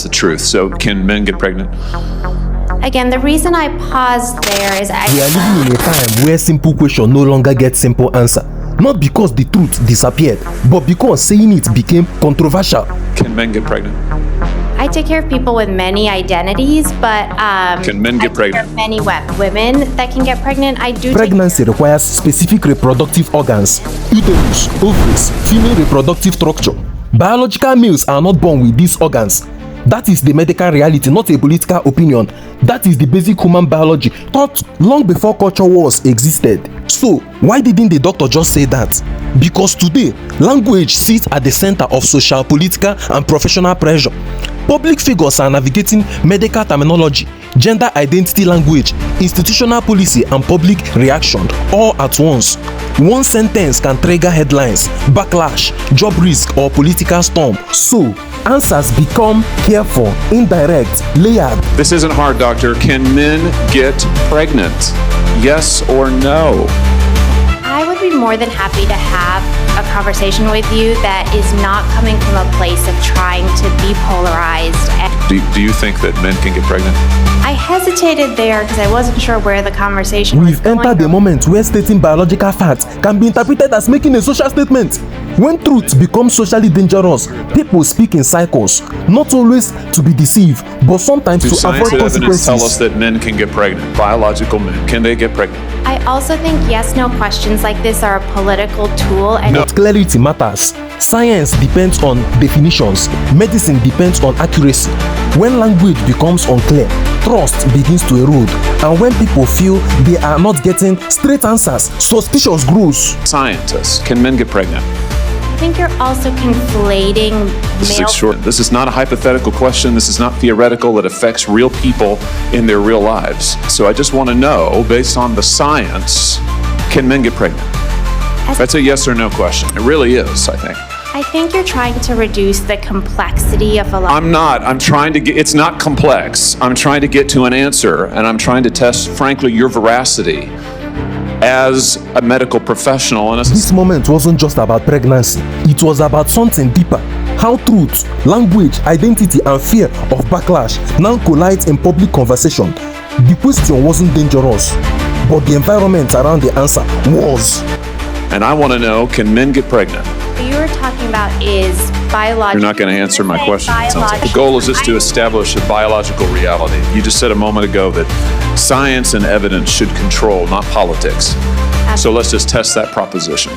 us the truth. So can men get pregnant? Again, the reason I paused there is We are living in a time where simple question no longer gets simple answer. Not because the truth disappeared, but because saying it became controversial. Can men get pregnant? I take care of people with many identities, but Can men get I take care pregnant? of many women that can get pregnant. I do. Pregnancy requires specific reproductive organs, uterus, ovaries, female reproductive structure. Biological males are not born with these organs. That is the medical reality, not a political opinion. That is the basic human biology taught long before culture wars existed. So, why didn't the doctor just say that? Because today, language sits at the center of social, political, and professional pressure. Public figures are navigating medical terminology, gender identity language, institutional policy, and public reaction all at once. One sentence can trigger headlines, backlash, job risk, or political storm. So, answers become careful, indirect, layered. This isn't hard, doctor. Can men get pregnant? Yes or no? I would be more than happy to have a conversation with you that is not coming from a place of trying to be polarized. Do you think that men can get pregnant? I hesitated there because I wasn't sure where the conversation was We've going. entered the moment where stating biological facts can be interpreted as making a social statement. When truth becomes socially dangerous, people speak in cycles, not always to be deceived, but sometimes Do to science avoid and evidence tell us consequences. that men can get pregnant? Biological men, can they get pregnant? I also think yes/no questions like this are a political tool, and But clarity matters. Science depends on definitions. Medicine depends on accuracy. When language becomes unclear, trust begins to erode. And when people feel they are not getting straight answers, suspicion grows. Scientists, can men get pregnant? I think you're also conflating male. This is not a hypothetical question. This is not theoretical. It affects real people in their real lives. So I just want to know, based on the science, can men get pregnant? That's a yes or no question. It really is, I think. I think you're trying to reduce the complexity of a lot. I'm not. I'm trying to get, it's not complex. I'm trying to get to an answer, and I'm trying to test, frankly, your veracity as a medical professional. And This moment wasn't just about pregnancy. It was about something deeper. How truth, language, identity, and fear of backlash now collide in public conversation. The question wasn't dangerous, but the environment around the answer was. And I want to know, can men get pregnant? What you were talking about is biological. You're not going to answer my question. it sounds like. The goal is just to establish a biological reality. You just said a moment ago that science and evidence should control, not politics. So let's just test that proposition.